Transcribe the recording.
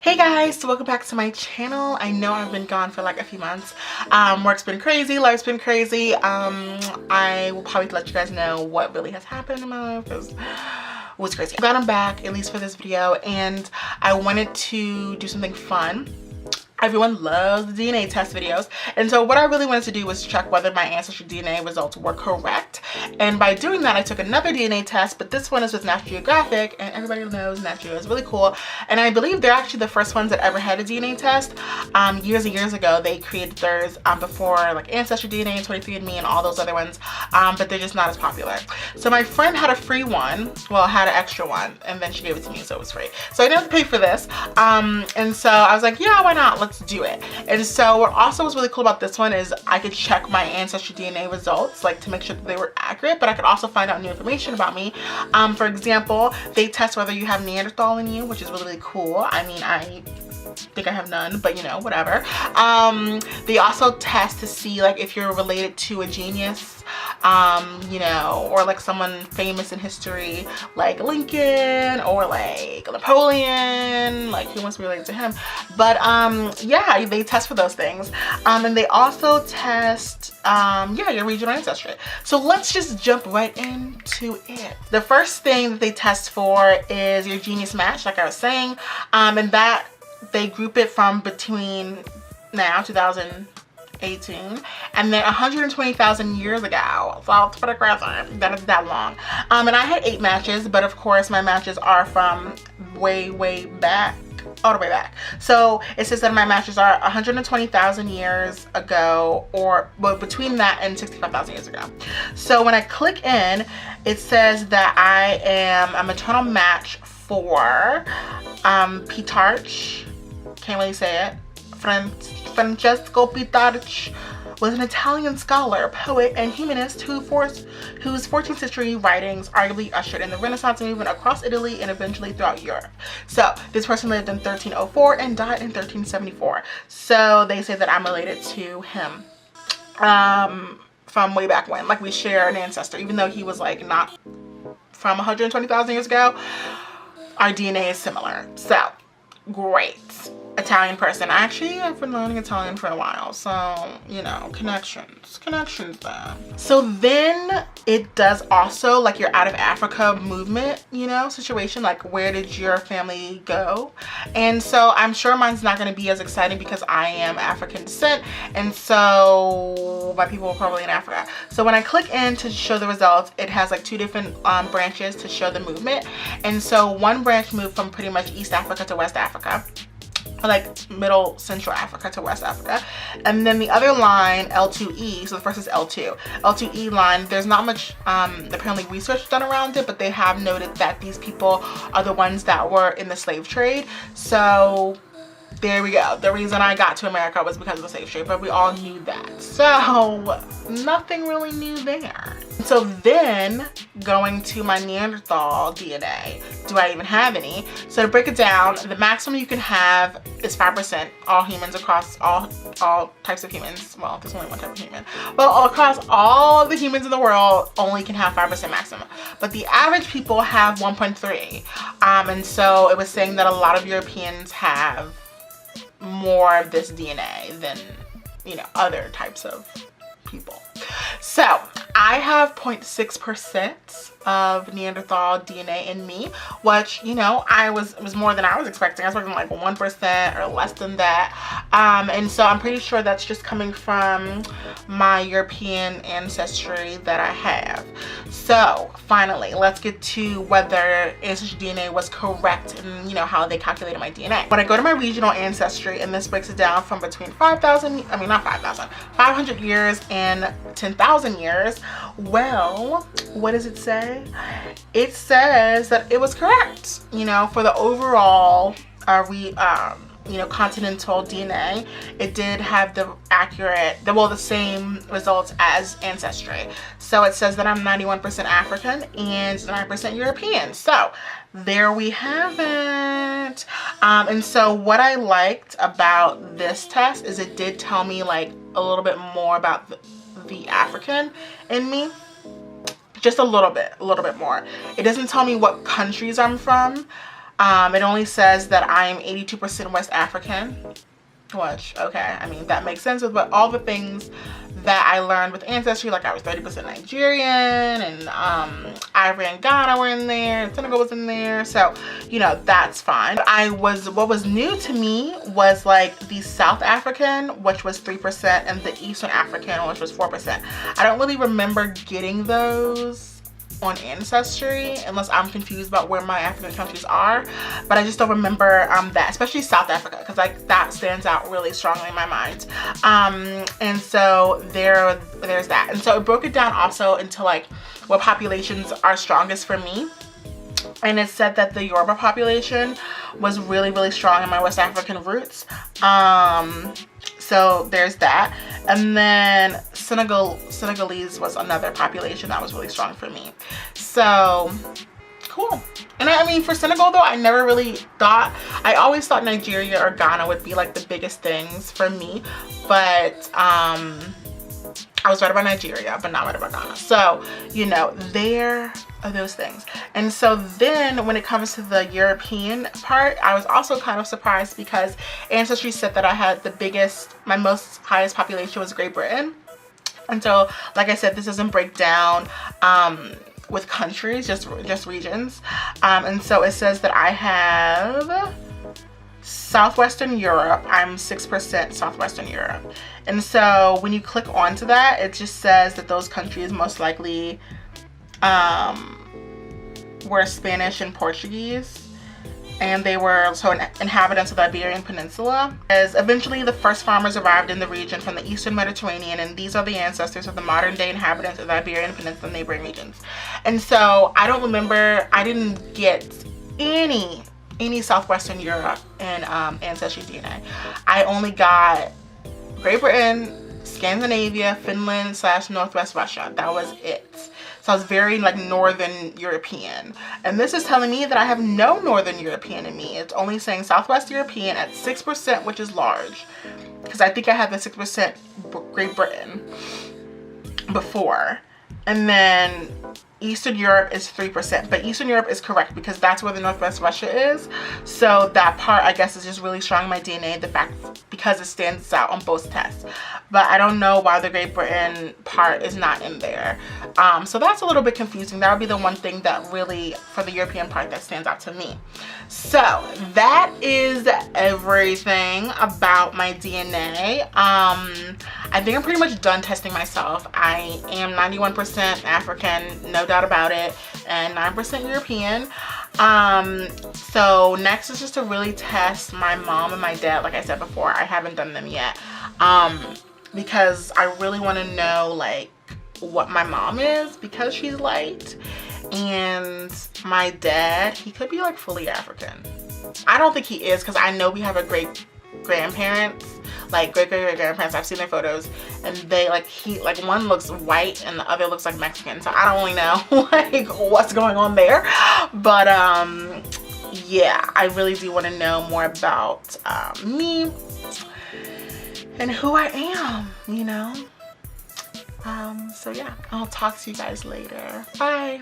Hey guys, so welcome back to my channel. I know I've been gone for like a few months. Work's been crazy, life's been crazy. I will probably let you guys know what really has happened in my life because it was crazy. Glad I'm back, at least for this video, and I wanted to do something fun. Everyone loves the DNA test videos, and so what I really wanted to do was check whether my Ancestry DNA results were correct. And by doing that, I took another DNA test, but this one is with National Geographic, and everybody knows Nat Geo is really cool. And I believe they're actually the first ones that ever had a DNA test. Years and years ago, they created theirs before like Ancestry DNA and 23andMe and all those other ones, but they're just not as popular. So my friend had a free one, well, had an extra one, and then she gave it to me, so it was free. So I didn't have to pay for this, and so I was like, yeah, why not? Let's do it. And so what also was really cool about this one is I could check my Ancestry DNA results, like to make sure that they were accurate, but I could also find out new information about me. For example, they test whether you have Neanderthal in you, which is really, really cool. I mean, I think I have none, but you know, whatever. They also test to see like if you're related to a genius, you know, or like someone famous in history like Lincoln or like Napoleon, like who wants to be related to him. But yeah, they test for those things. And they also test yeah, your regional ancestry. So let's just jump right into it. The first thing that they test for is your genius match, like I was saying, and that they group it from between now 2018 and then 120,000 years ago. So it's pretty crazy that it's that long. And I had 8 matches, but of course my matches are from way back, all the way back. So it says that my matches are 120,000 years ago, or well, between that and 65,000 years ago. So when I click in, it says that I am a maternal match for Pitarch. Can't really say it. Francesco Pitarch was an Italian scholar, poet, and humanist whose 14th century writings arguably ushered in the Renaissance movement across Italy and eventually throughout Europe. So this person lived in 1304 and died in 1374. So they say that I'm related to him from way back when. Like we share an ancestor, even though he was like not from 120,000 years ago. Our DNA is similar. So great. Italian person. Actually, I've been learning Italian for a while, so you know, connections there. So then it does also like your out of Africa movement, you know, situation, like where did your family go? And so I'm sure mine's not going to be as exciting because I am African descent, and so my people are probably in Africa. So when I click in to show the results, it has like 2 different branches to show the movement. And so one branch moved from pretty much East Africa to West Africa, like Middle Central Africa to West Africa. And then the other line, L2E, so the first is L2E line, there's not much apparently research done around it, but they have noted that these people are the ones that were in the slave trade. So there we go. The reason I got to America was because of the slave trade, but we all knew that. So nothing really new there. So then going to my Neanderthal DNA, do I even have any? So to break it down, the maximum you can have is 5%. All humans across all types of humans. Well, there's only one type of human. But across all of the humans in the world only can have 5% maximum. But the average people have 1.3. And so it was saying that a lot of Europeans have more of this DNA than, you know, other types of people. So I have 0.6% of Neanderthal DNA in me, which, you know, it was more than I was expecting. I was expecting like 1% or less than that. And so I'm pretty sure that's just coming from my European ancestry that I have. So finally, let's get to whether Ancestry DNA was correct and, you know, how they calculated my DNA. When I go to my regional ancestry, and this breaks it down from between 500 years and 10,000 years. Well, what does it say? It says that it was correct, you know, for the overall you know, continental DNA. It did have the accurate, the same results as Ancestry. So it says that I'm 91% African and 9% European. So there we have it. And so what I liked about this test is it did tell me like a little bit more about the African in me. Just a little bit more. It doesn't tell me what countries I'm from. It only says that I'm 82% West African, which, okay, I mean, that makes sense with all the things that I learned with Ancestry. Like I was 30% Nigerian, and Ivory and Ghana were in there, and Senegal was in there, so you know, that's fine. What was new to me was like the South African, which was 3%, and the Eastern African, which was 4%. I don't really remember getting those on Ancestry unless I'm confused about where my African countries are, but I just don't remember that, especially South Africa, because like that stands out really strongly in my mind. And so there's that. And so it broke it down also into like what populations are strongest for me. And it said that the Yoruba population was really, really strong in my West African roots. So there's that. And then Senegalese was another population that was really strong for me. So cool. And I mean, for Senegal though, I never really thought, I always thought Nigeria or Ghana would be like the biggest things for me, but I was right about Nigeria, but not right about Ghana. So, you know, there are those things. And so then when it comes to the European part, I was also kind of surprised because Ancestry said that I had my highest population was Great Britain. And so, like I said, this doesn't break down with countries, just regions. And so it says that I have Southwestern Europe. I'm 6% Southwestern Europe. And so when you click onto that, it just says that those countries most likely were Spanish and Portuguese, and they were inhabitants of the Iberian Peninsula. As eventually the first farmers arrived in the region from the Eastern Mediterranean, and these are the ancestors of the modern day inhabitants of the Iberian Peninsula and neighboring regions. And so I don't remember, I didn't get any Southwestern Europe in Ancestry DNA. I only got Great Britain, Scandinavia, Finland / Northwest Russia. That was it. So I was very like Northern European. And this is telling me that I have no Northern European in me. It's only saying Southwest European at 6%, which is large. Because I think I had the 6% Great Britain before. And then Eastern Europe is 3%, but Eastern Europe is correct because that's where the Northwest Russia is. So that part, I guess, is just really strong in my DNA, the fact because it stands out on both tests. But I don't know why the Great Britain part is not in there. So that's a little bit confusing. That would be the one thing that really, for the European part, that stands out to me. So that is everything about my DNA. I think I'm pretty much done testing myself. I am 91% African, no doubt about it, and 9% European. So next is just to really test my mom and my dad. Like I said before, I haven't done them yet, because I really want to know like what my mom is, because she's light, and my dad, he could be like fully African. I don't think he is, because I know we have a great grandparents, like great grandparents. I've seen their photos, and they like one looks white and the other looks like Mexican. So I don't really know like what's going on there, but yeah, I really do want to know more about me and who I am, you know. So yeah, I'll talk to you guys later. Bye.